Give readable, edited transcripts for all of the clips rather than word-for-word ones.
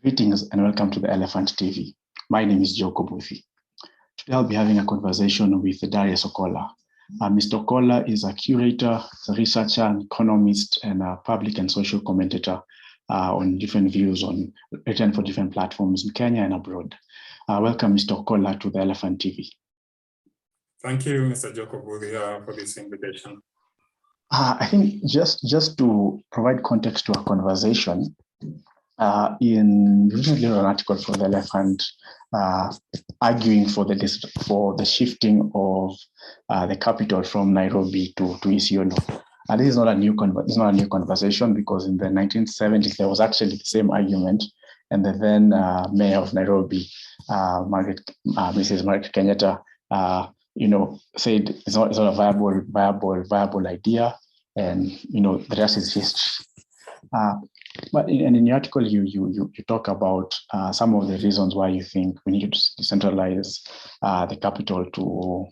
Greetings and welcome to the Elephant TV. My name is Joe Kobuthi. Today I'll be having a conversation with Darius Okolla. Mr. Okolla is a curator, a researcher, an economist, and a public and social commentator on different views written for different platforms in Kenya and abroad. Welcome, Mr. Okolla, to the Elephant TV. Thank you, Mr. Joe Kobuthi, for this invitation. I think just to provide context to our conversation, recently wrote an article for the Elephant arguing for the shifting of the capital from Nairobi to Isiolo. And this is not a new conversation, because in the 1970s there was actually the same argument, and the then mayor of Nairobi, Mrs. Margaret Kenyatta, said it's not a viable idea, and the rest is history. But in the article, you talk about some of the reasons why you think we need to decentralize the capital to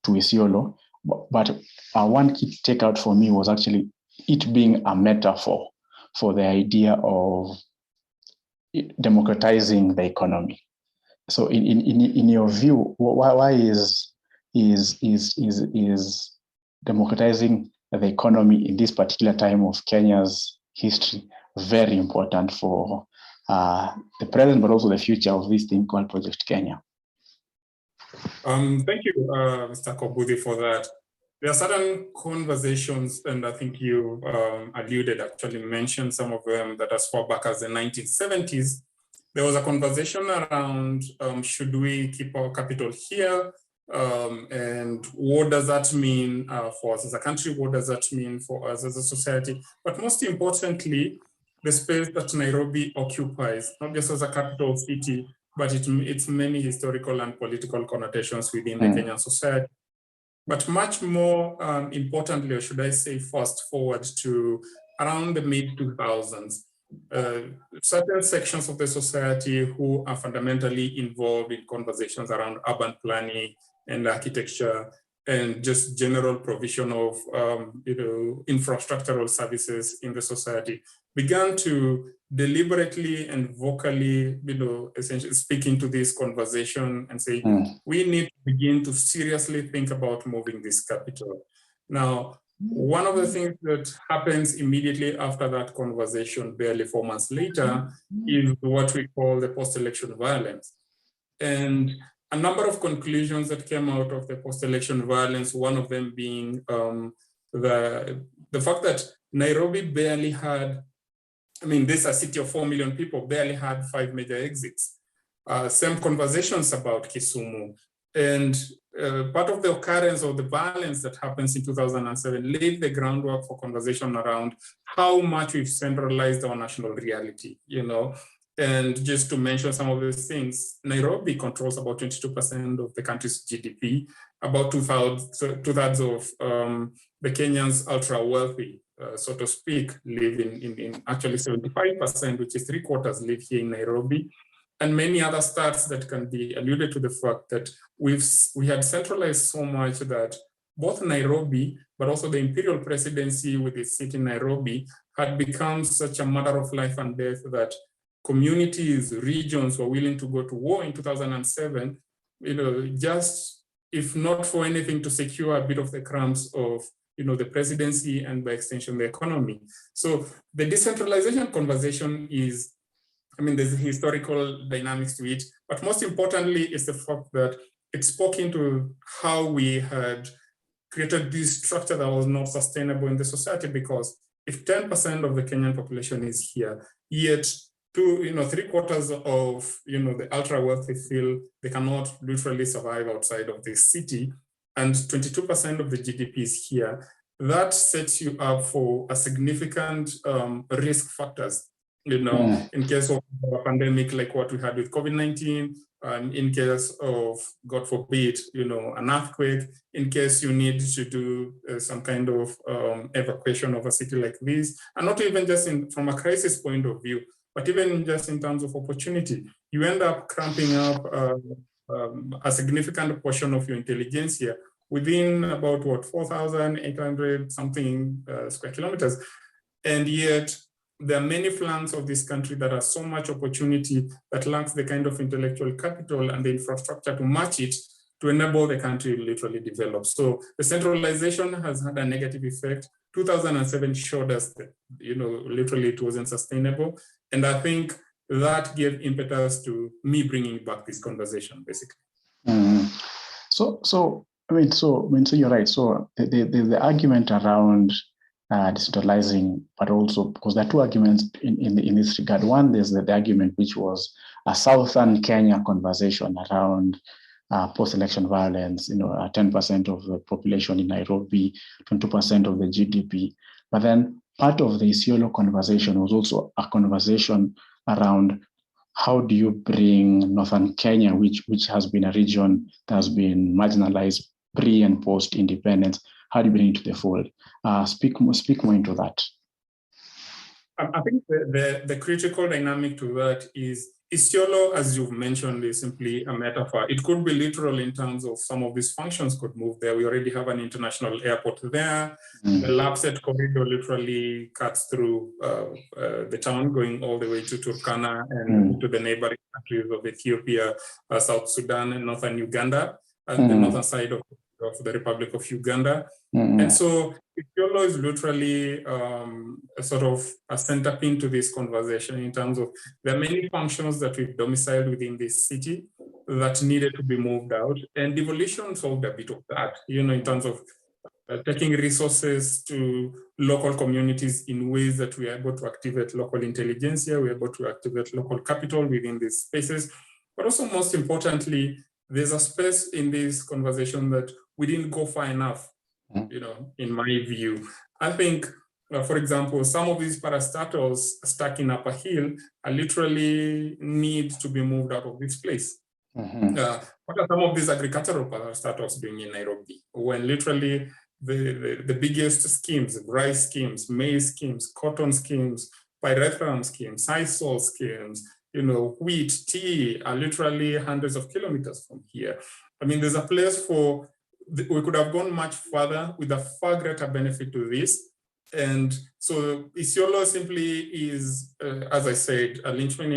Isiolo. But one key takeout for me was actually it being a metaphor for the idea of democratizing the economy. So in your view, why is democratizing the economy in this particular time of Kenya's history very important for the present, but also the future of this thing called Project Kenya? Thank you, Mr. Kobuthi, for that. There are certain conversations, and I think you actually mentioned some of them, that as far back as the 1970s, there was a conversation around should we keep our capital here? And what does that mean for us as a country? What does that mean for us as a society? But most importantly, the space that Nairobi occupies, not just as a capital city, but its many historical and political connotations within the Kenyan society. But much more importantly, or should I say fast forward to around the mid-2000s, certain sections of the society who are fundamentally involved in conversations around urban planning and architecture and just general provision of infrastructural services in the society began to deliberately and vocally essentially speak into this conversation and say, we need to begin to seriously think about moving this capital. Now, one of the things that happens immediately after that conversation, barely 4 months later, is what we call the post-election violence. And a number of conclusions that came out of the post-election violence, one of them being the fact that Nairobi barely had, this is a city of 4 million people, barely had 5 major exits. Same conversations about Kisumu. And part of the occurrence of the violence that happens in 2007 laid the groundwork for conversation around how much we've centralized our national reality, And just to mention some of those things, Nairobi controls about 22% of the country's GDP. About two-thirds of the Kenyans ultra-wealthy, so to speak, live in actually 75%, which is 3/4 live here in Nairobi. And many other stats that can be alluded to the fact that we had centralized so much that both Nairobi, but also the imperial presidency with its seat in Nairobi, had become such a matter of life and death that communities, regions were willing to go to war in 2007, just if not for anything to secure a bit of the crumbs of the presidency and by extension the economy. So the decentralization conversation is, there's historical dynamics to it, but most importantly is the fact that it spoke into how we had created this structure that was not sustainable in the society, because if 10% of the Kenyan population is here, yet 3/4 of the ultra wealthy feel they cannot literally survive outside of this city, and 22% of the GDP is here, that sets you up for a significant risk factors. In case of a pandemic like what we had with COVID-19, in case of, God forbid, an earthquake, in case you need to do some kind of evacuation of a city like this, and not even just from a crisis point of view, but even just in terms of opportunity, you end up cramping up a significant portion of your intelligentsia within about 4,800 something square kilometers. And yet there are many flanks of this country that are so much opportunity that lacks the kind of intellectual capital and the infrastructure to match it to enable the country to literally develop. So the centralization has had a negative effect. 2007 showed us that, literally it wasn't sustainable. And I think that gave impetus to me bringing back this conversation, basically. So you're right. So the argument around decentralizing, but also because there are two arguments in this regard. One, there's the argument which was a Southern Kenya conversation around post-election violence, 10% of the population in Nairobi, 22% of the GDP. But then part of the Isiolo conversation was also a conversation around how do you bring Northern Kenya, which has been a region that has been marginalized pre and post-independence, how do you bring it to the fold? Speak more into that. I think the critical dynamic to that is Isiolo, as you've mentioned, is simply a metaphor. It could be literal in terms of some of these functions could move there. We already have an international airport there. The Lapsset corridor literally cuts through the town, going all the way to Turkana and to the neighboring countries of Ethiopia, South Sudan, and northern Uganda, and the northern side of the Republic of Uganda. And so Isiolo is literally a sort of a centerpin to this conversation in terms of there are many functions that we've domiciled within this city that needed to be moved out. And devolution solved a bit of that, in terms of taking resources to local communities in ways that we are able to activate local intelligentsia, we're able to activate local capital within these spaces. But also, most importantly, there's a space in this conversation that we didn't go far enough, in my view. I think, for example, some of these parastatals stuck in Upper Hill are literally need to be moved out of this place. What are some of these agricultural parastatals doing in Nairobi? When literally the biggest schemes, rice schemes, maize schemes, cotton schemes, pyrethrum schemes, sisal schemes, wheat, tea are literally hundreds of kilometers from here. I mean, there's a place for, we could have gone much further with a far greater benefit to this. And so Isiolo simply is, as I said, a linchpin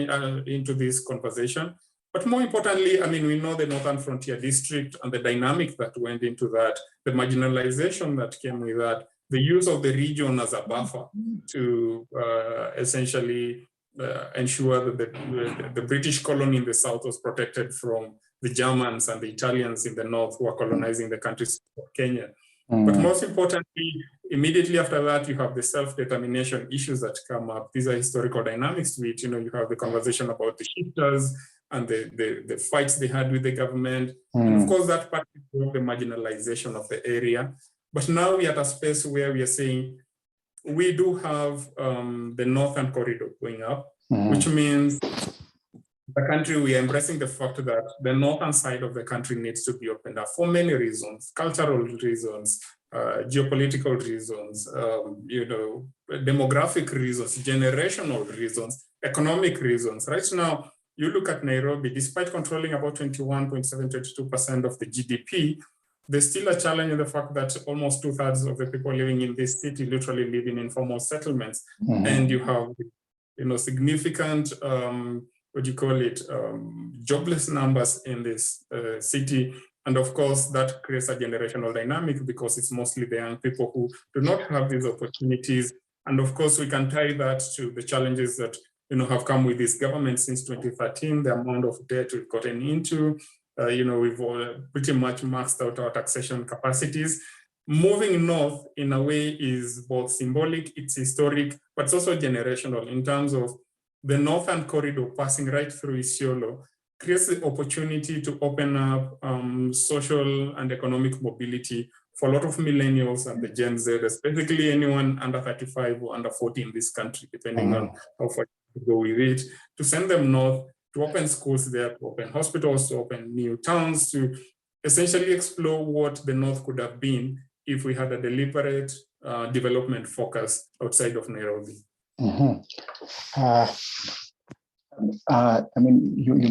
into this conversation. But more importantly, I mean, we know the Northern Frontier District and the dynamic that went into that, the marginalization that came with that, the use of the region as a buffer to essentially ensure that the British colony in the south was protected from the Germans and the Italians in the north who are colonizing the countries of Kenya. But most importantly, immediately after that, you have the self-determination issues that come up. These are historical dynamics to it. You have the conversation about the shifters and the fights they had with the government. And of course, that part is the marginalization of the area. But now we're at a space where we are saying, we do have the northern corridor going up, which means the country, we are embracing the fact that the northern side of the country needs to be opened up for many reasons, cultural reasons, geopolitical reasons, demographic reasons, generational reasons, economic reasons. Right now, you look at Nairobi, despite controlling about 21.722% of the GDP, there's still a challenge in the fact that almost 2/3 of the people living in this city literally live in informal settlements. And you have, significant, jobless numbers in this city. And of course, that creates a generational dynamic because it's mostly the young people who do not have these opportunities. And of course, we can tie that to the challenges that have come with this government since 2013, the amount of debt we've gotten into. We've pretty much maxed out our taxation capacities. Moving north, in a way, is both symbolic, it's historic, but it's also generational in terms of the northern corridor passing right through Isiolo creates the opportunity to open up social and economic mobility for a lot of millennials and the Gen Zers, basically anyone under 35 or under 40 in this country, depending on how far you go with it, to send them north, to open schools there, to open hospitals, to open new towns, to essentially explore what the North could have been if we had a deliberate development focus outside of Nairobi. You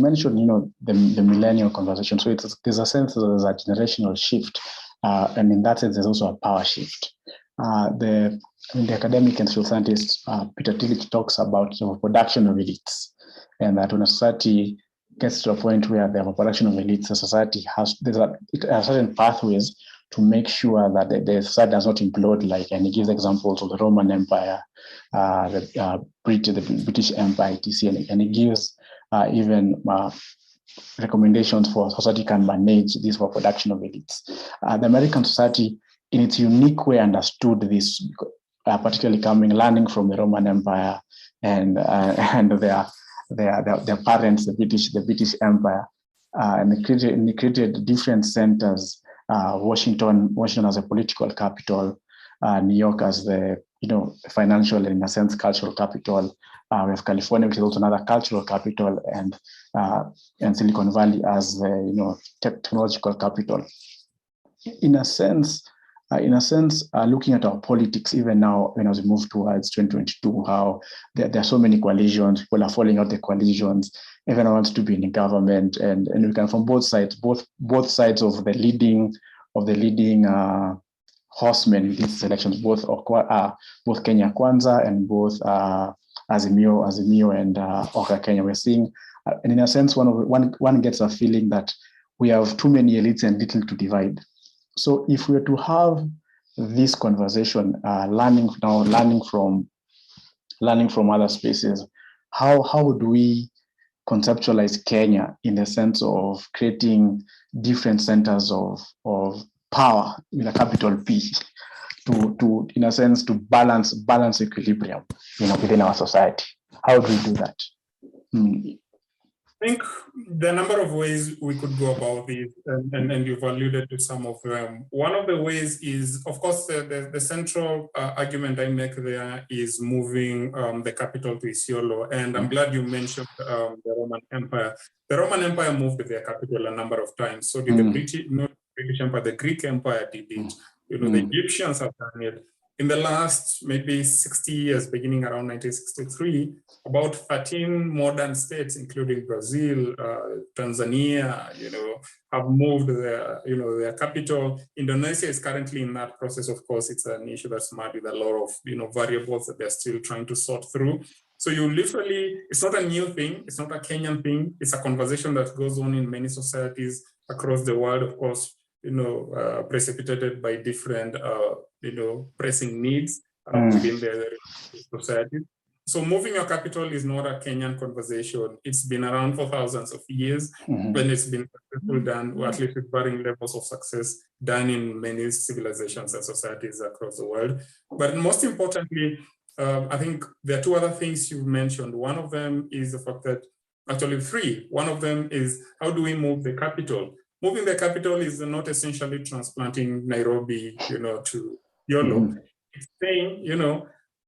mentioned, the millennial conversation. So there's a sense that there's a generational shift. And in that sense, there's also a power shift. The the academic and social scientist Peter Tillich talks about the production of elites, and that when a society gets to a point where they have a production of elites, the society has certain pathways to make sure that the society does not implode. And he gives examples of the Roman Empire, the British Empire, etc. And he gives even recommendations for society can manage this for production of elites. The American society, in its unique way, understood this, particularly learning from the Roman Empire and their parents, the British Empire, and they created different centers. Washington as a political capital, New York as the financial and in a sense cultural capital. We have California, which is also another cultural capital, and Silicon Valley as the technological capital. In a sense, looking at our politics, even now, as we move towards 2022, how there are so many coalitions, people are falling out the coalitions, everyone wants to be in the government, and we can from both sides of the leading horsemen in these elections, both Kenya Kwanza and both Azimio and Oka Kenya. We're seeing, and in a sense, one gets a feeling that we have too many elites and little to divide. So if we were to have this conversation, learning from other spaces, how would we conceptualize Kenya in the sense of creating different centers of power with a capital P to in a sense to balance equilibrium within our society? How do we do that? I think there are a number of ways we could go about this, and you've alluded to some of them. One of the ways is, of course, the central argument I make there is moving the capital to Isiolo, and I'm glad you mentioned the Roman Empire. The Roman Empire moved their capital a number of times. So did the British Empire, the Greek Empire did it. The Egyptians have done it. In the last maybe 60 years, beginning around 1963, about 13 modern states, including Brazil, Tanzania, have moved their capital. Indonesia is currently in that process. Of course, it's an issue that's marred with a lot of variables that they're still trying to sort through. So you literally, it's not a new thing. It's not a Kenyan thing. It's a conversation that goes on in many societies across the world, of course, precipitated by different, pressing needs within the society. So moving your capital is not a Kenyan conversation. It's been around for thousands of years, and it's been successful done, or at least with varying levels of success, done in many civilizations and societies across the world. But most importantly, I think there are two other things you mentioned. One of them is the fact that, actually three. One of them is, how do we move the capital? Moving the capital is not essentially transplanting Nairobi, to Isiolo. It's saying,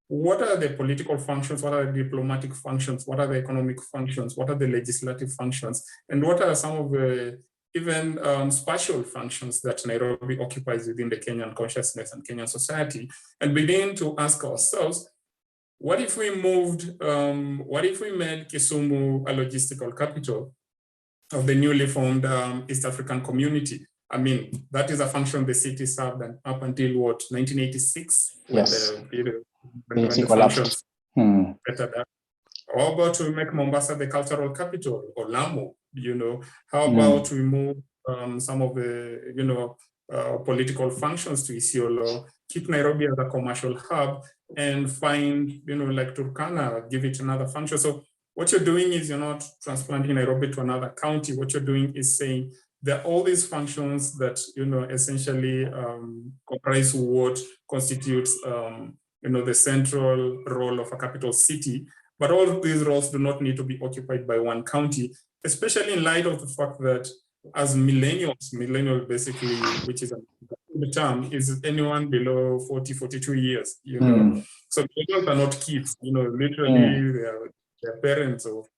what are the political functions? What are the diplomatic functions? What are the economic functions? What are the legislative functions? And what are some of the even spatial functions that Nairobi occupies within the Kenyan consciousness and Kenyan society? And begin to ask ourselves, what if we made Kisumu a logistical capital of the newly formed East African community? I mean, that is a function the city served up until 1986? Yes. When the functions better that. How about we make Mombasa the cultural capital, or Lamu? How about we move some of the political functions to Isiolo, keep Nairobi as a commercial hub, and find like Turkana, give it another function. So what you're doing is you're not transplanting Nairobi to another county. What you're doing is saying there are all these functions that essentially comprise what constitutes the central role of a capital city. But all of these roles do not need to be occupied by one county, especially in light of the fact that as millennial basically, which is the term, is anyone below 40, 42 years. So millennials are not kids. Literally they're parents of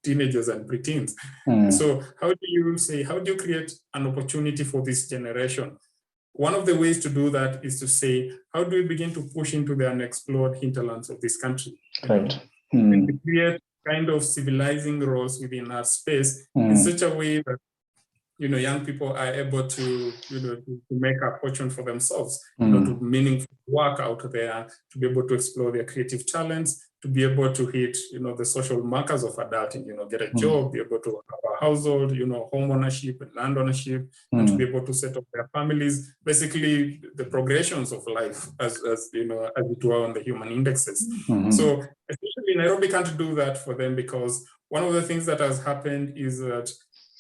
teenagers and preteens. So how do you create an opportunity for this generation? One of the ways to do that is to say, how do we begin to push into the unexplored hinterlands of this country? Right. And to create kind of civilizing roles within our space in such a way that young people are able to, to make a fortune for themselves, to meaningful work out there, to be able to explore their creative talents, to be able to hit, the social markers of adulting, get a job, be able to have a household, home ownership and land ownership, and to be able to set up their families, basically the progressions of life as it were on the human indexes. So especially Nairobi can't do that for them, because one of the things that has happened is that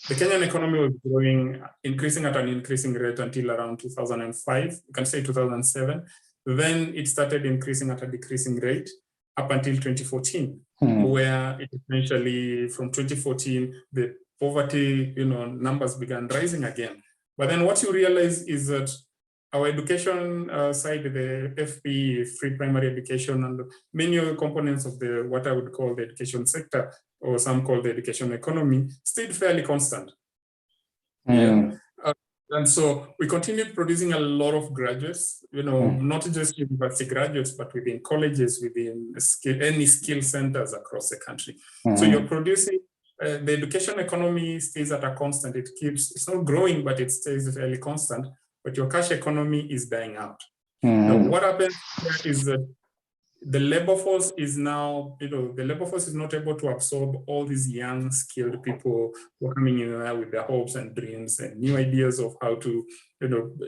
the Kenyan economy was growing, increasing at an increasing rate until around 2005, you can say 2007. Then it started increasing at a decreasing rate up until 2014, where it essentially, from 2014, the poverty, numbers began rising again. But then what you realize is that our education side, the FP, free primary education, and many other components of the what I would call the education sector, or some call the education economy, stayed fairly constant. Yeah. And so we continued producing a lot of graduates, not just university graduates, but within colleges, within any skill centers across the country. So you're producing, the education economy stays at a constant. It's not growing, but it stays fairly constant, but your cash economy is dying out. Now, what happens here is that the labor force is now, the labor force is not able to absorb all these young, skilled people who are coming in there with their hopes and dreams and new ideas of how to,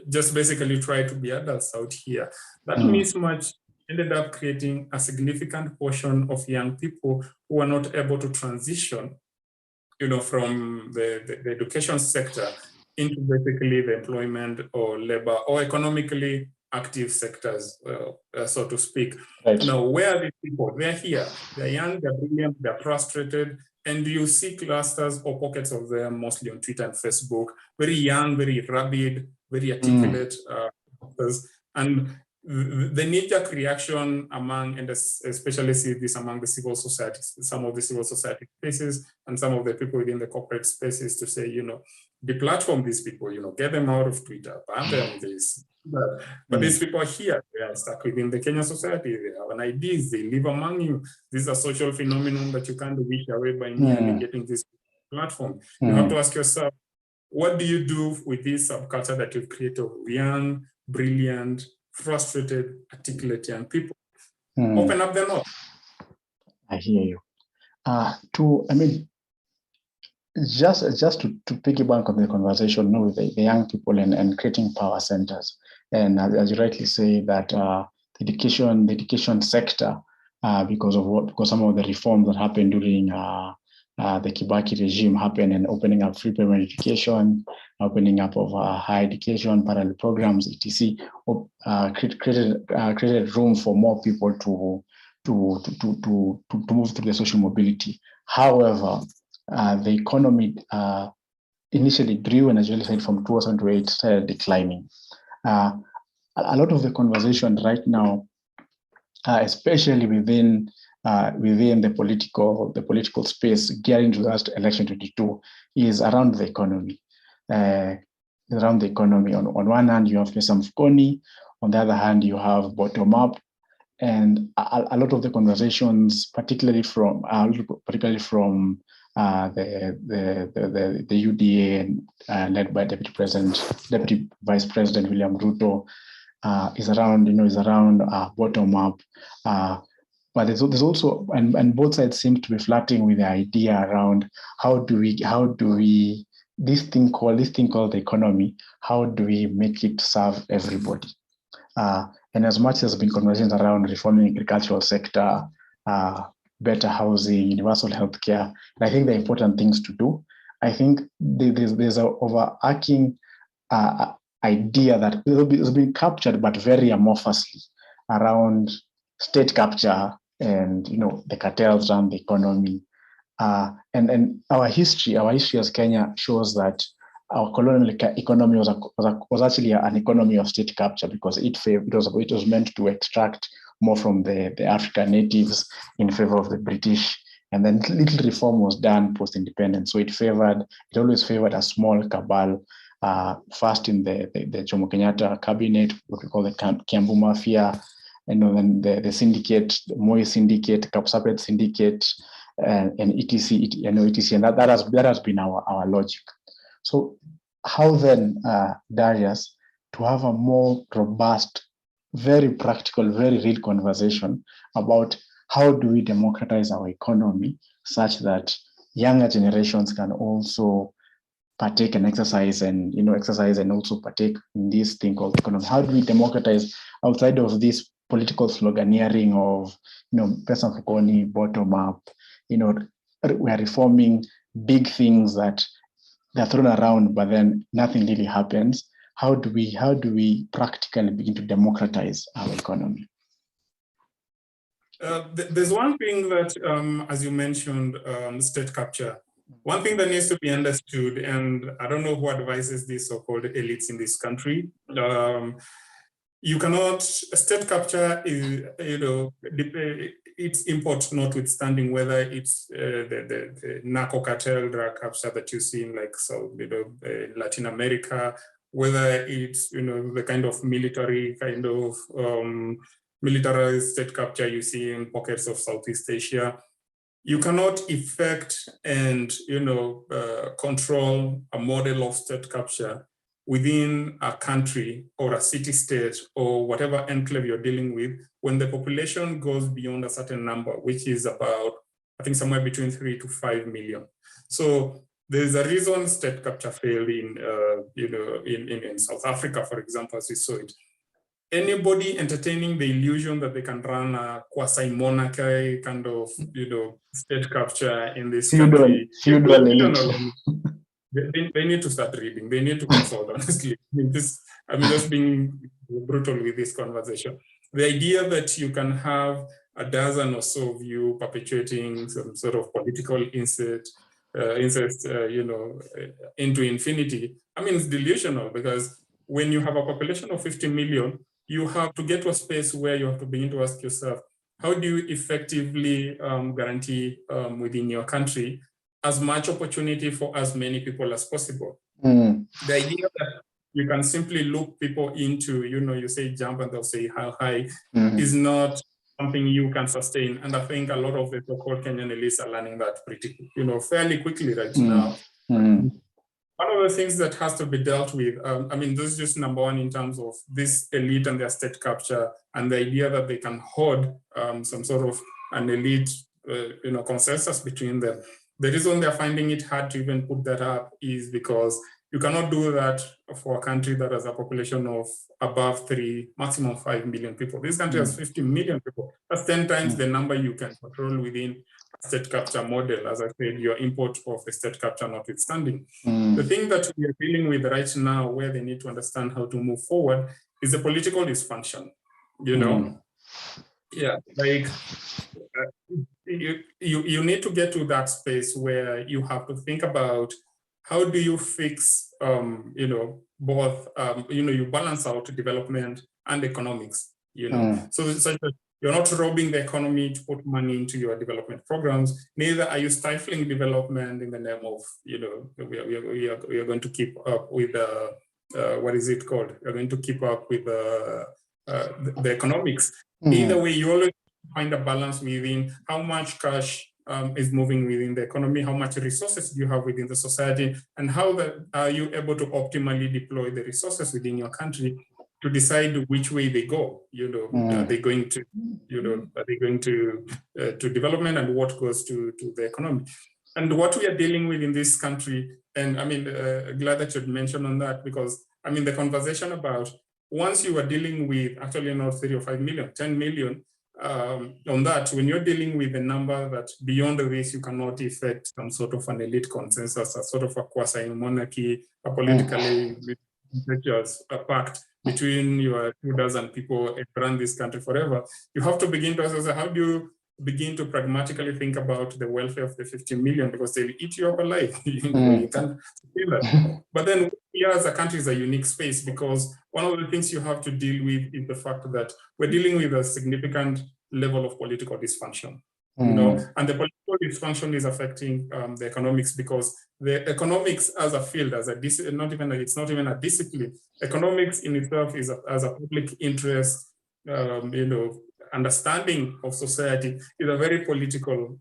just basically try to be adults out here. That mismatch ended up creating a significant portion of young people who are not able to transition, from the education sector into basically the employment or labor or economically active sectors, so to speak. Right. Now, where are these people? They're here. They're young, they're brilliant, they're frustrated, and you see clusters or pockets of them mostly on Twitter and Facebook, very young, very rabid, very articulate, and the knee-jerk reaction among, and especially see this among the civil society, some of the civil society spaces and some of the people within the corporate spaces, to say, deplatform these people, get them out of Twitter, ban them this. But these people are here, they are stuck within the Kenyan society, they have an ideas, they live among you. This is a social phenomenon that you can't wish away by merely getting this platform. You have to ask yourself, what do you do with this subculture that you've created of young, brilliant, frustrated, articulate young people? Open up them up. I hear you. Just to piggyback on the conversation, with the young people and creating power centers, and as you rightly say, that the education sector, because some of the reforms that happened during the Kibaki regime happened, and opening up free primary education, opening up of higher education, parallel programs, etc., created room for more people to move through the social mobility. However, the economy initially grew, and as you said, from 2008 started declining. A lot of the conversation right now, especially within the political space, gearing to that election 22, is around the economy. Around the economy. On one hand, you have pesa mfukoni. On the other hand, you have bottom up. And a lot of the conversations, particularly from the UDA led by Deputy Vice President William Ruto, is around bottom up. But there's also, and both sides seem to be flirting with the idea around how do we this thing called the economy, how do we make it serve everybody? And as much as there's been conversations around reforming the agricultural sector, better housing, universal healthcare, and I think they're important things to do. I think there's an overarching idea that has been captured, but very amorphously, around state capture and the cartels around the economy. And our history as Kenya shows that our colonial economy was actually an economy of state capture, because it was meant to extract more from the African natives in favor of the British. And then little reform was done post-independence. So it always favored a small cabal, first in the Jomo Kenyatta cabinet, what we call the Kiambu Mafia, and then the syndicate, the Moi syndicate, Kapsabet syndicate, and etc. And that has been our logic. So how then, Darius, to have a more robust, very practical, very real conversation about how do we democratize our economy such that younger generations can also partake and exercise and exercise and also partake in this thing called economy? How do we democratize outside of this political sloganeering of pesa mfukoni, bottom up? We are reforming big things that they're thrown around, but then nothing really happens. How do we practically begin to democratize our economy? There's one thing that, as you mentioned, state capture. One thing that needs to be understood, and I don't know who advises these so-called elites in this country. You cannot, state capture is, its import notwithstanding, whether it's the narco cartel drug capture that you see in like Latin America, whether it's the kind of military kind of militarized state capture you see in pockets of Southeast Asia. You cannot effect and control a model of state capture within a country or a city-state or whatever enclave you're dealing with when the population goes beyond a certain number, which is about, I think, somewhere between 3 to 5 million. So there's a reason state capture failed in South Africa, for example, as we saw it. Anybody entertaining the illusion that they can run a quasi-monarchy kind of, state capture in this country, they need to start reading. They need to consult, honestly. Just being brutal with this conversation. The idea that you can have a dozen or so of you perpetuating some sort of political incest, into infinity, it's delusional, because when you have a population of 50 million, you have to get to a space where you have to begin to ask yourself, how do you effectively guarantee within your country as much opportunity for as many people as possible? The idea that you can simply look people into, you say jump and they'll say how high, is not something you can sustain. And I think a lot of the so-called Kenyan elites are learning that pretty, fairly quickly right now. One of the things that has to be dealt with, this is just number one in terms of this elite and their state capture and the idea that they can hoard some sort of an elite, consensus between them. The reason they're finding it hard to even put that up is because you cannot do that for a country that has a population of above 3, maximum 5 million people. This country has 50 million people. That's 10 times the number you can control within a state capture model. As I said, your import of the state capture notwithstanding. The thing that we are dealing with right now, where they need to understand how to move forward, is the political dysfunction. Yeah, like you need to get to that space where you have to think about how do you fix, both, you balance out development and economics, So such that you're not robbing the economy to put money into your development programs. Neither are you stifling development in the name of, we are going to keep up with what is it called? You're going to keep up with the economics. Either way, you always find a balance within how much cash is moving within the economy, how much resources do you have within the society, and how are you able to optimally deploy the resources within your country to decide which way they go. Are they going to, to development, and what goes to the economy? And what we are dealing with in this country, and glad that you'd mentioned on that, because the conversation about once you are dealing with actually not 3 or 5 million, 10 million, on that, when you're dealing with a number that beyond this you cannot effect some sort of an elite consensus, a sort of a quasi-monarchy, a politically a pact between your 2 dozen people and run this country forever, you have to begin to ask, how do you begin to pragmatically think about the welfare of the 50 million, because they'll eat you up alive. You can't feel that. But then here as a country is a unique space, because one of the things you have to deal with is the fact that we're dealing with a significant level of political dysfunction. And the political dysfunction is affecting the economics, because the economics as a field, it's not even a discipline. Economics in itself is as a public interest, understanding of society is a very political,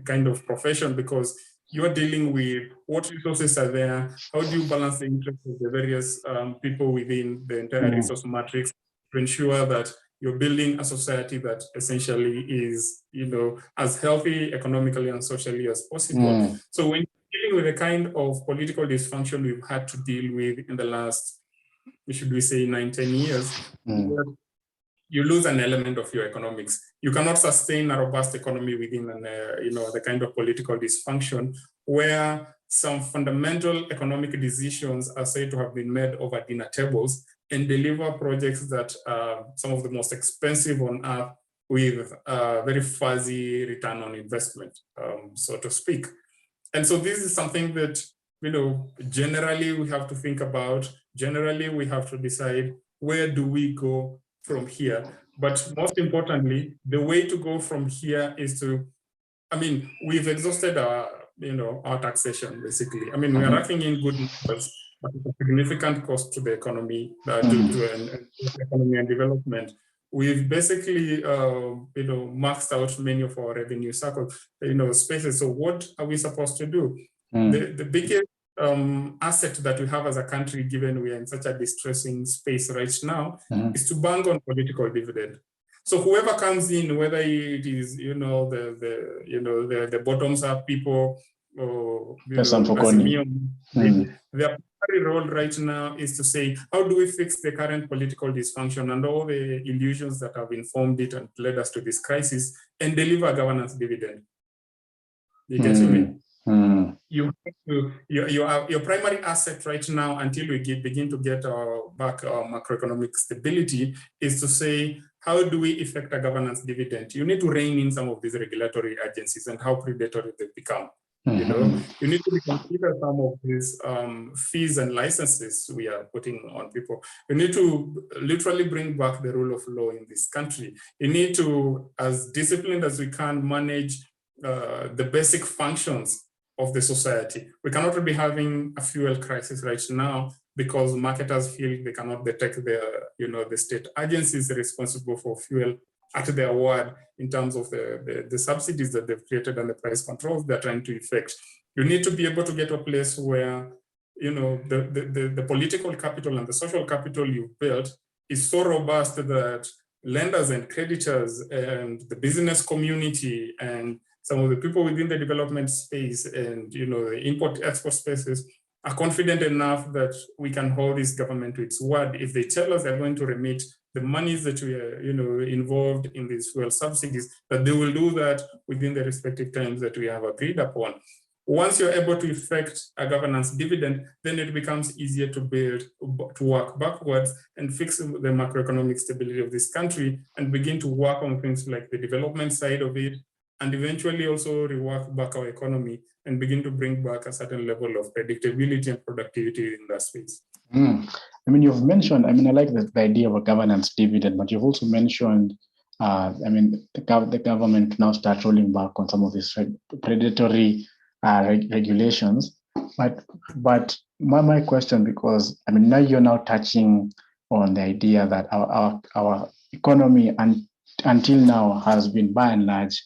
kind of profession, because you are dealing with what resources are there, how do you balance the interests of the various people within the entire resource matrix to ensure that you're building a society that essentially is, as healthy economically and socially as possible. So when you're dealing with the kind of political dysfunction we've had to deal with in the last, should we say, 9-10 years, you lose an element of your economics. You cannot sustain a robust economy within the kind of political dysfunction where some fundamental economic decisions are said to have been made over dinner tables and deliver projects that are some of the most expensive on earth with very fuzzy return on investment, so to speak. And so this is something that, generally we have to think about. Generally, we have to decide, where do we go from here? But most importantly, the way to go from here is to, we've exhausted our taxation, basically. We are racking in good numbers, but it's a significant cost to the economy, to economy and development. We've basically, maxed out many of our revenue spaces. So what are we supposed to do? The biggest asset that we have as a country, given we are in such a distressing space right now, is to bank on political dividend. So whoever comes in, whether it is the bottoms up people or their primary role right now is to say, how do we fix the current political dysfunction and all the illusions that have informed it and led us to this crisis, and deliver governance dividend? You get me? You have to, your primary asset right now, until we begin to get back our macroeconomic stability, is to say, how do we effect a governance dividend? You need to rein in some of these regulatory agencies and how predatory they've become. You need to reconsider some of these fees and licenses we are putting on people. You need to literally bring back the rule of law in this country. You need to, as disciplined as we can, manage the basic functions of the society. We cannot be having a fuel crisis right now because marketers feel they cannot detect the state agencies responsible for fuel at their word in terms of the subsidies that they've created and the price controls they're trying to effect. You need to be able to get to a place where, the political capital and the social capital you've built is so robust that lenders and creditors and the business community and some of the people within the development space and the import-export spaces are confident enough that we can hold this government to its word. If they tell us they're going to remit the monies that we are involved in these fuel subsidies, that they will do that within the respective times that we have agreed upon. Once you're able to effect a governance dividend, then it becomes easier to work backwards and fix the macroeconomic stability of this country and begin to work on things like the development side of it, and eventually also rework back our economy and begin to bring back a certain level of predictability and productivity in that space. You've mentioned, I like the idea of a governance dividend, but you've also mentioned, the government now start rolling back on some of these predatory regulations. But my question, because now you're now touching on the idea that our economy until now has been by and large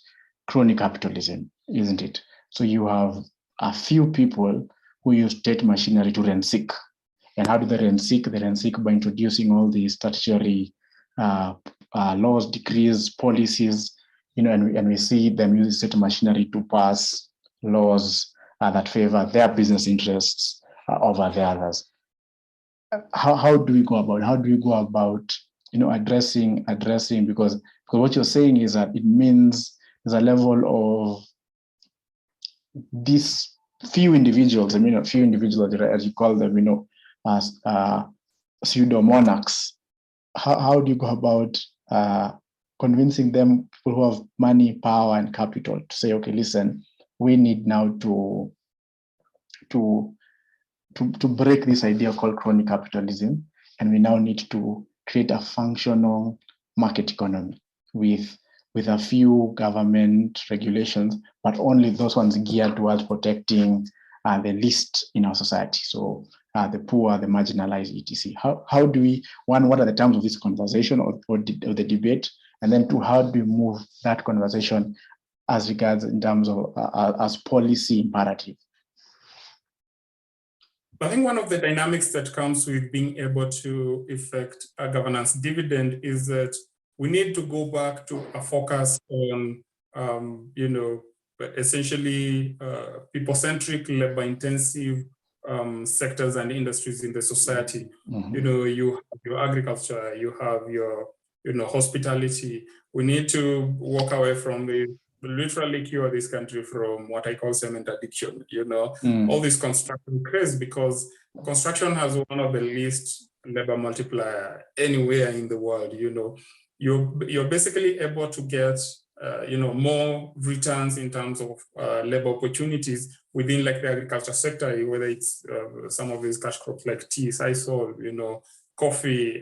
crony capitalism, isn't it? So you have a few people who use state machinery to rent seek. And how do they rent seek? They rent seek by introducing all these statutory laws, decrees, policies, and we see them use state machinery to pass laws that favor their business interests over the others. How do we go about addressing because what you're saying is that it means there's a level of these few individuals, as you call them, as pseudo monarchs. How do you go about convincing them, people who have money, power, and capital, to say, okay, listen, we need now to break this idea called crony capitalism, and we now need to create a functional market economy with a few government regulations, but only those ones geared towards protecting the least in our society. So the poor, the marginalized, etc. How do we, one, what are the terms of this conversation or the debate? And then two, how do we move that conversation as regards in terms of as policy imperative? I think one of the dynamics that comes with being able to effect a governance dividend is that we need to go back to a focus on, essentially people-centric, labor-intensive sectors and industries in the society. Mm-hmm. You have your agriculture, you have your, hospitality. We need to walk away from literally cure this country from what I call cement addiction, all this construction craze, because construction has one of the least labor multiplier anywhere in the world. You're basically able to get more returns in terms of labor opportunities within like the agriculture sector, whether it's some of these cash crops like tea, sisal, coffee,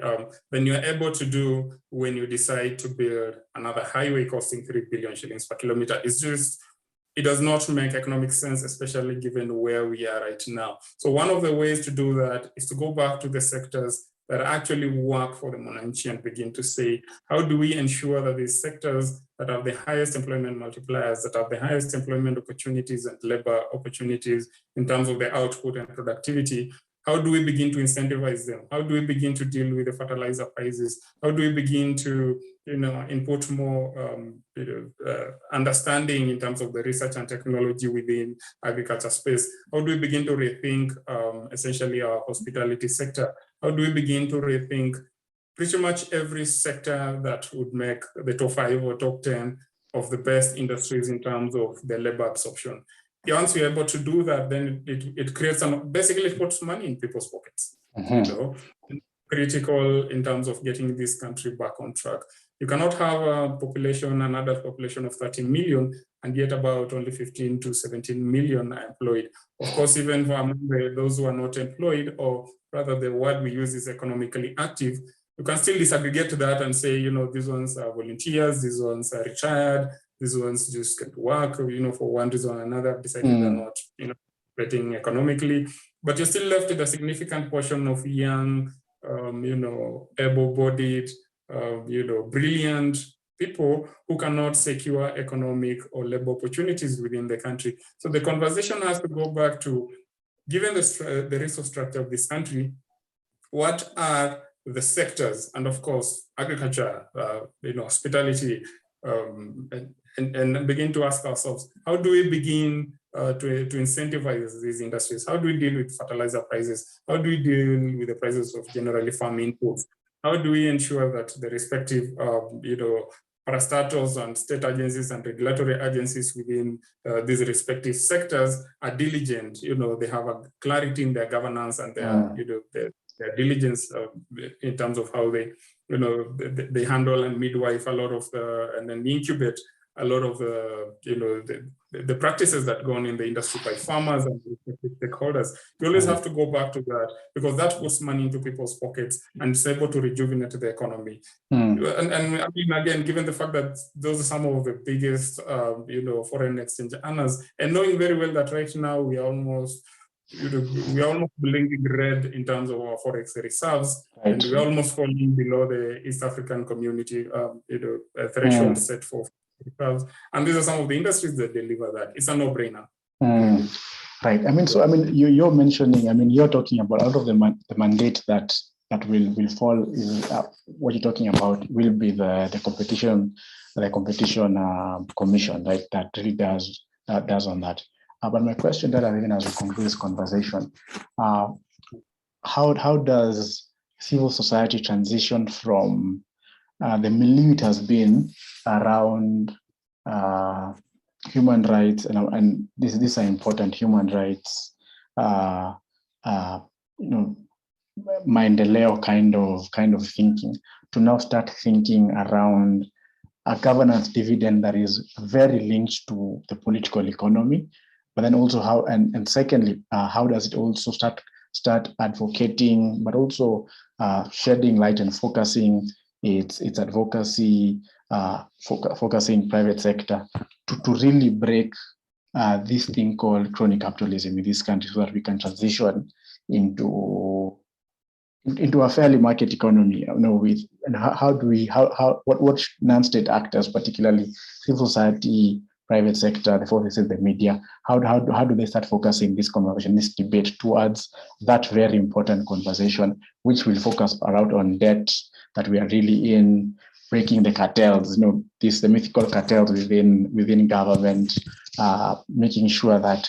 then you're able to do when you decide to build another highway costing 3 billion shillings per kilometer. It does not make economic sense, especially given where we are right now. So one of the ways to do that is to go back to the sectors that actually work for the Mwananchi and begin to say, how do we ensure that these sectors that have the highest employment multipliers, that have the highest employment opportunities and labor opportunities in terms of the output and productivity, how do we begin to incentivize them? How do we begin to deal with the fertilizer prices? How do we begin to input more understanding in terms of the research and technology within agriculture space? How do we begin to rethink essentially our hospitality sector? How do we begin to rethink pretty much every sector that would make the top 5 or top 10 of the best industries in terms of the labor absorption? Once you're able to do that, then it creates basically it puts money in people's pockets. Mm-hmm. Critical in terms of getting this country back on track. You cannot have a population, an adult population of 13 million, and yet about only 15 to 17 million are employed. Of course, even for among those who are not employed, or rather the word we use is economically active, you can still disaggregate that and say, these ones are volunteers, these ones are retired, these ones just get to work, for one reason or another, decided they're not, operating economically. But you're still left with a significant portion of young, able-bodied, brilliant people who cannot secure economic or labor opportunities within the country. So the conversation has to go back to, given the resource structure of this country, what are the sectors, and of course, agriculture, hospitality, and begin to ask ourselves, how do we begin to incentivize these industries? How do we deal with fertilizer prices? How do we deal with the prices of generally farm inputs? How do we ensure that the respective, parastatals and state agencies and regulatory agencies within these respective sectors are diligent? They have a clarity in their governance and their, their diligence in terms of how they, they handle and midwife a lot of and then incubate a lot of the practices that go on in the industry by farmers and stakeholders. You always have to go back to that, because that puts money into people's pockets and it's able to rejuvenate the economy. And I mean, again, given the fact that those are some of the biggest, foreign exchange earners, and knowing very well that right now we are almost blinking red in terms of our forex reserves, and we're almost falling below the East African community, threshold set for reserves. And these are some of the industries that deliver that. It's a no-brainer. Right. I mean, you're mentioning. You're talking about out of the mandate that will fall. What you're talking about will be the competition commission, right? That really does on that. But my question that even as we conclude this conversation, how does civil society transition from the milieu it has been around human rights and these are important human rights, Maendeleo kind of thinking, to now start thinking around a governance dividend that is very linked to the political economy, but then also how, and secondly, how does it also start advocating, but also shedding light and focusing its advocacy, focusing private sector to really break this thing called crony capitalism in this country, so that we can transition into a fairly market economy. With and what non-state actors, particularly civil society, private sector, the fourth is the media. How do they start focusing this conversation, this debate towards that very important conversation, which will focus around on debt, that we are really in, breaking the cartels, the mythical cartels within government, making sure that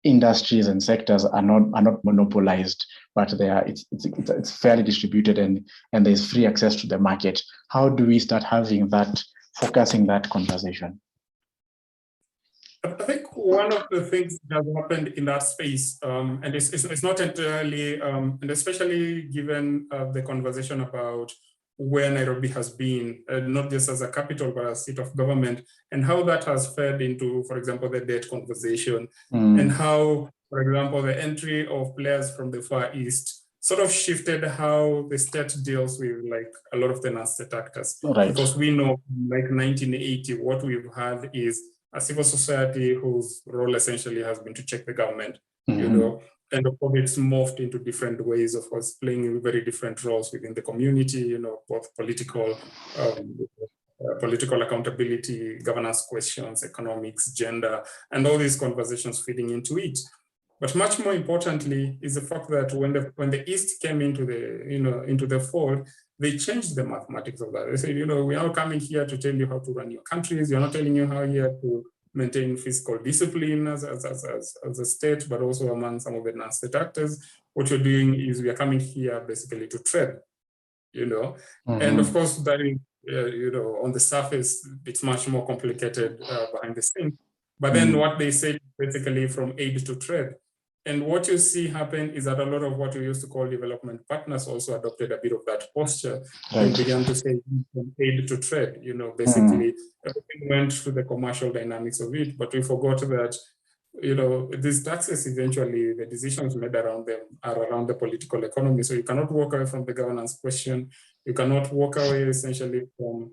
industries and sectors are not monopolized, but it's fairly distributed and there's free access to the market. How do we start having that, focusing that conversation? I think one of the things that happened in that space, and it's not entirely, and especially given the conversation about where Nairobi has been, not just as a capital, but as seat of government, and how that has fed into, for example, the debt conversation, and how, for example, the entry of players from the Far East sort of shifted how the state deals with like a lot of the non-state actors. Right. Because we know, like 1980, what we've had is a civil society whose role essentially has been to check the government, and of course it's morphed into different ways, of course, playing very different roles within the community, both political accountability, governance questions, economics, gender, and all these conversations feeding into it. But much more importantly is the fact that when the East came into the fold, they changed the mathematics of that. They said, we are coming here to tell you how to run your countries. We're not telling you how here to maintain fiscal discipline as a state, but also among some of the non-state actors. What you're doing is we are coming here basically to trade, And of course, that is, on the surface, it's much more complicated behind the scenes. But then what they say basically from aid to trade. And what you see happen is that a lot of what we used to call development partners also adopted a bit of that posture and began to say from aid to trade. Basically everything went through the commercial dynamics of it, but we forgot that, these taxes eventually, the decisions made around them are around the political economy. So you cannot walk away from the governance question. You cannot walk away essentially from,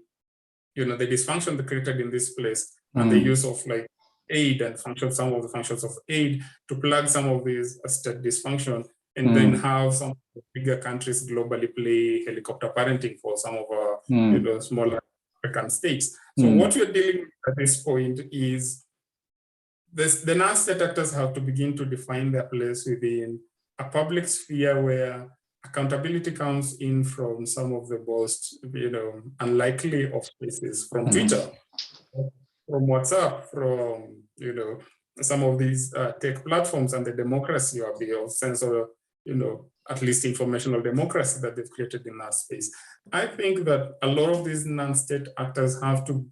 the dysfunction that created in this place and the use of like aid and some of the functions of aid to plug some of these state dysfunction, and then have some bigger countries globally play helicopter parenting for some of our smaller African states. So what we're dealing with at this point is the non-state actors have to begin to define their place within a public sphere where accountability comes in from some of the most unlikely of spaces, from Twitter, from WhatsApp, from some of these tech platforms, and the democracy of the sense of at least informational democracy that they've created in that space. I think that a lot of these non-state actors have to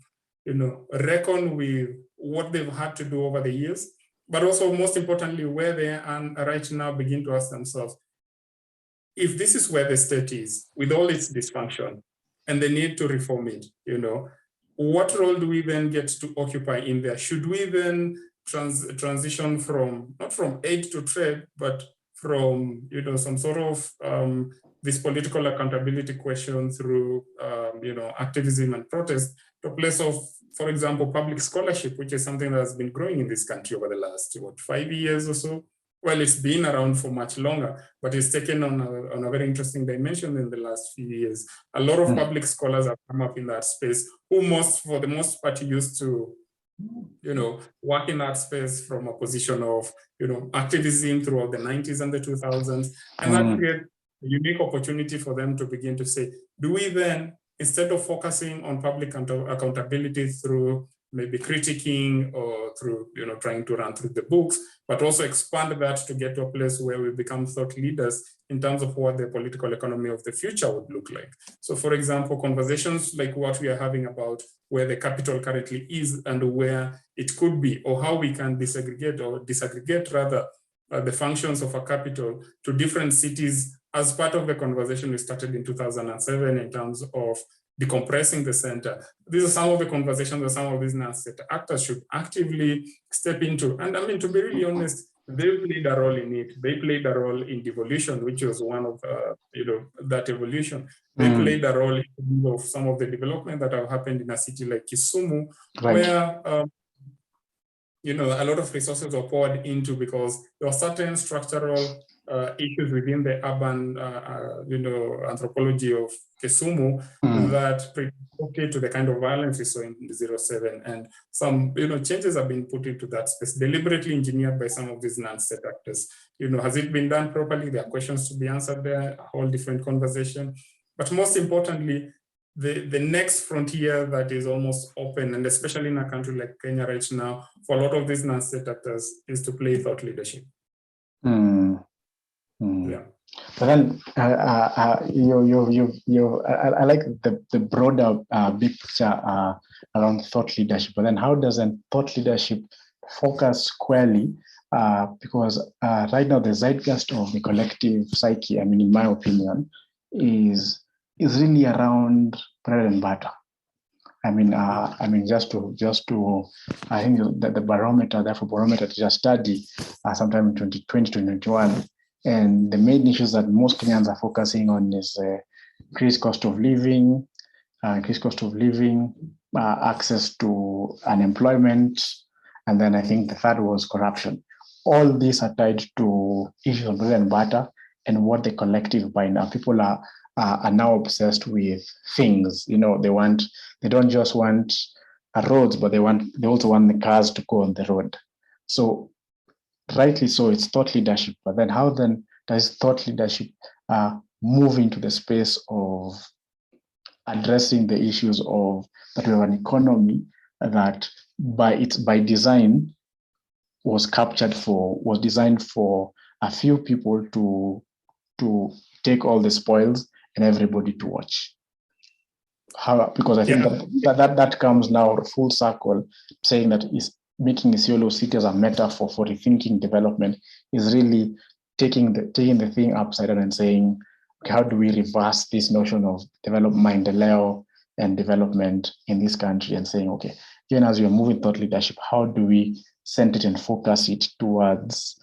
reckon with what they've had to do over the years, but also most importantly where they are right now, begin to ask themselves, if this is where the state is with all its dysfunction and the need to reform it, what role do we then get to occupy in there? Should we then transition from, not from aid to trade, but from, some sort of this political accountability question through, activism and protest to a place of, for example, public scholarship, which is something that has been growing in this country over the last, 5 years or so? Well, it's been around for much longer, but it's taken on a very interesting dimension in the last few years. A lot of public scholars have come up in that space, who for the most part, used to, work in that space from a position of, activism throughout the 90s and the 2000s. And that created a unique opportunity for them to begin to say, do we then, instead of focusing on public accountability through maybe critiquing or through, trying to run through the books, but also expand that to get to a place where we become thought leaders in terms of what the political economy of the future would look like. So for example, conversations like what we are having about where the capital currently is and where it could be, or how we can disaggregate rather the functions of a capital to different cities as part of the conversation we started in 2007 in terms of decompressing the center. These are some of the conversations that some of these non-state actors should actively step into. And I mean, to be really honest, they played a role in it. They played a role in devolution, which was one of, that evolution. They played a role in some of the development that have happened in a city like Kisumu, where, a lot of resources were poured into because there were certain structural issues within the urban, anthropology of Kisumu that predicted to the kind of violence we saw in 07, and some, changes have been put into that space, deliberately engineered by some of these non-state actors. Has it been done properly? There are questions to be answered there, a whole different conversation. But most importantly, the next frontier that is almost open, and especially in a country like Kenya right now, for a lot of these non-state actors, is to play thought leadership. Yeah. But then I like the broader big picture around thought leadership. But then how does thought leadership focus squarely? Because right now the zeitgeist of the collective psyche, I mean, in my opinion, is really around bread and butter. I mean, just to, I think that the barometer did a study sometime in 2020, 2021, and the main issues that most Kenyans are focusing on is increased cost of living, access to unemployment, and then I think the third was corruption. All these are tied to issues of bread and butter and what the collective buy now. People are now obsessed with things. They don't just want roads, but they also want the cars to go on the road. So rightly so, it's thought leadership. But then how then does thought leadership move into the space of addressing the issues of that we have an economy that by design was designed for a few people to take all the spoils and everybody to watch? How? Because I think that comes now full circle, saying that is making Isiolo city as a metaphor for rethinking development is really taking the thing upside down and saying, okay, how do we reverse this notion of development and development in this country, and saying, okay, even as we are moving thought leadership, how do we send it and focus it towards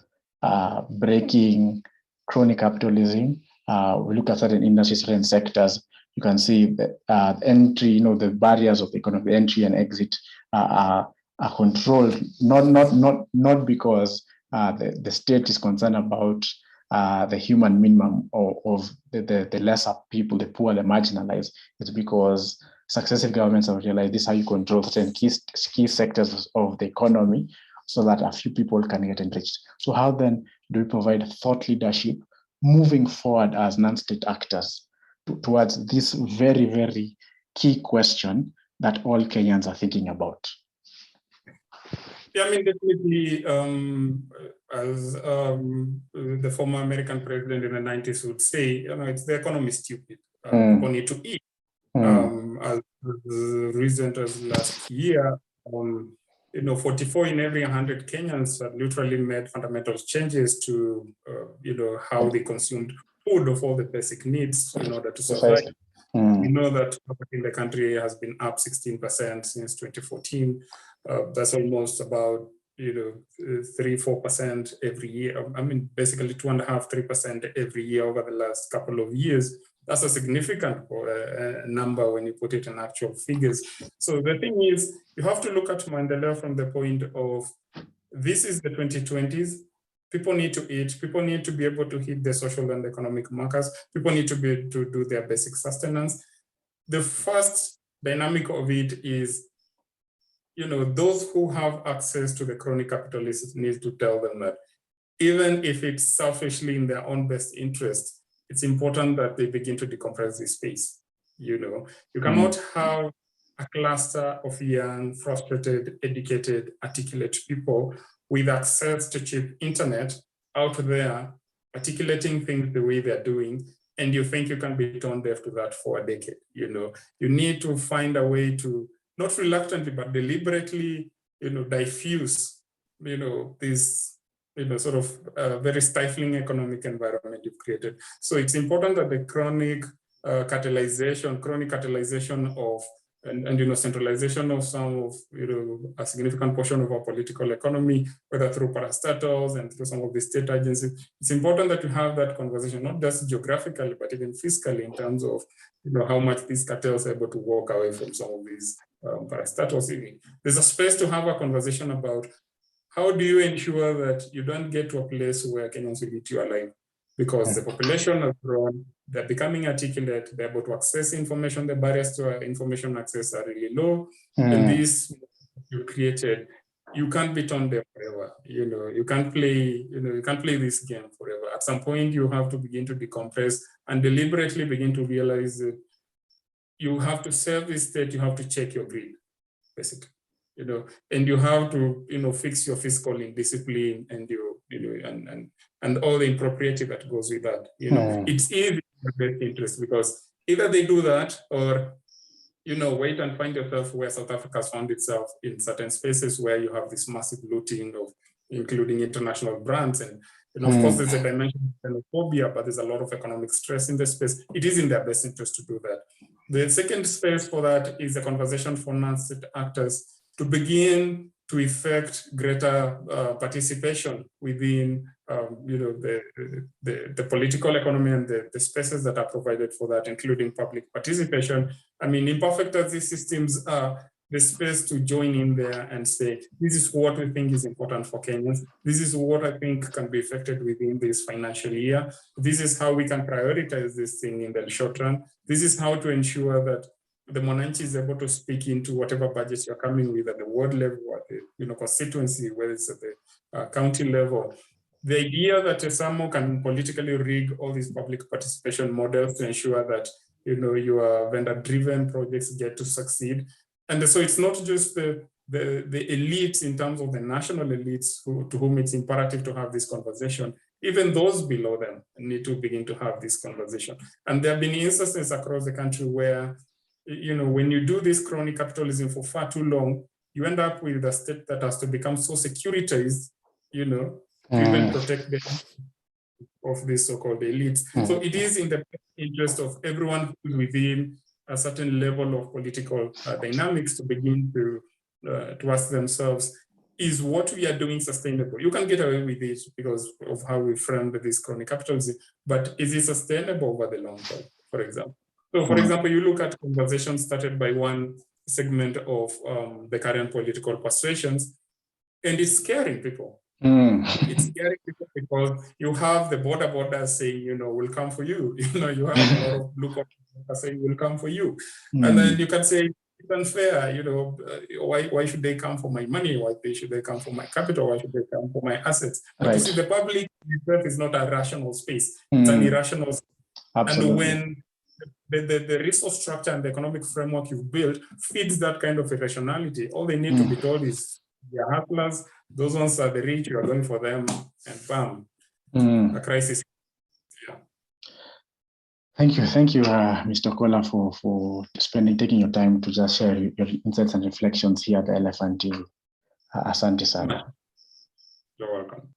breaking crony capitalism? We look at certain industries, certain sectors. You can see that entry, the barriers of the economy, entry and exit are controlled, not because the state is concerned about the human minimum of the lesser people, the poor, the marginalized. It's because successive governments have realized this is how you control certain key sectors of the economy so that a few people can get enriched. So how then do we provide thought leadership moving forward as non-state actors towards this very, very key question that all Kenyans are thinking about? Yeah, I mean, definitely, as the former American president in the 90s would say, it's the economy stupid. People need to eat. As recent as last year, 44 in every 100 Kenyans have literally made fundamental changes to, how they consumed food of all the basic needs in order to survive. We know that poverty in the country has been up 16% since 2014. That's almost about 3-4% every year. I mean, basically 2.5-3% every year over the last couple of years. That's a significant number when you put it in actual figures. So the thing is, you have to look at Mandela from the point of, this is the 2020s. People need to eat. People need to be able to hit the social and economic markers. People need to be able to do their basic sustenance. The first dynamic of it is, those who have access to the crony capitalists need to tell them that even if it's selfishly in their own best interest, it's important that they begin to decompress this space. You cannot have a cluster of young, frustrated, educated, articulate people with access to cheap internet out there, articulating things the way they're doing, and you think you can be tone deaf to that for a decade. You need to find a way to, not reluctantly, but deliberately, diffuse, this, sort of very stifling economic environment you've created. So it's important that the chronic catalyzation of, and centralization of some of, a significant portion of our political economy, whether through parastatals and through some of the state agencies. It's important that you have that conversation, not just geographically, but even fiscally, in terms of, how much these cartels are able to walk away from some of these parastatals. There's a space to have a conversation about how do you ensure that you don't get to a place where Kenyans will eat you alive? because the population has grown, they're becoming articulate, they're able to access information, the barriers to information access are really low, and this you created, you can't be turned there forever. You can't play, you can't play this game forever. At some point, you have to begin to decompress and deliberately begin to realize that you have to serve this state, you have to check your grid, basically. And you have to, fix your fiscal indiscipline and and all the impropriety that goes with that. It's easy in your best interest, because either they do that or, wait and find yourself where South Africa has found itself in certain spaces where you have this massive looting of, including international brands. And, of course, there's a dimension of xenophobia, but there's a lot of economic stress in the space. It is in their best interest to do that. The second space for that is a conversation for non-state actors to begin to effect greater participation within the political economy and the spaces that are provided for that, including public participation. I mean, imperfect as these systems are, the space to join in there and say, this is what we think is important for Kenyans. This is what I think can be effected within this financial year. This is how we can prioritize this thing in the short run. This is how to ensure that the Monanchi is able to speak into whatever budgets you're coming with at the ward level, or the constituency, whether it's at the county level. The idea that SAMO can politically rig all these public participation models to ensure that your vendor-driven projects get to succeed. And so it's not just the elites in terms of the national elites to whom it's imperative to have this conversation. Even those below them need to begin to have this conversation. And there have been instances across the country where, when you do this crony capitalism for far too long, you end up with a state that has to become so securitized, to even protect the of these so-called elites. So it is in the interest of everyone who's within a certain level of political dynamics to begin to ask themselves, is what we are doing sustainable? You can get away with it because of how we framed this crony capitalism, but is it sustainable over the long term, for example? So, for example, you look at conversations started by one segment of the current political persuasions, and it's scaring people. It's scaring people because you have the borders saying, we'll come for you. You have a lot of blue collar saying, we'll come for you. And then you can say, it's unfair, why should they come for my money? Why should they come for my capital? Why should they come for my assets? But you see, the public itself is not a rational space. It's an irrational space. And when the resource structure and the economic framework you've built feeds that kind of irrationality, all they need to be told is, they're hustlers, those ones are the rich, you are going for them, and bam, a crisis. Yeah. Thank you, Mr. Okolla, for taking your time to just share your insights and reflections here at the Elephant. Asante sana. You're welcome.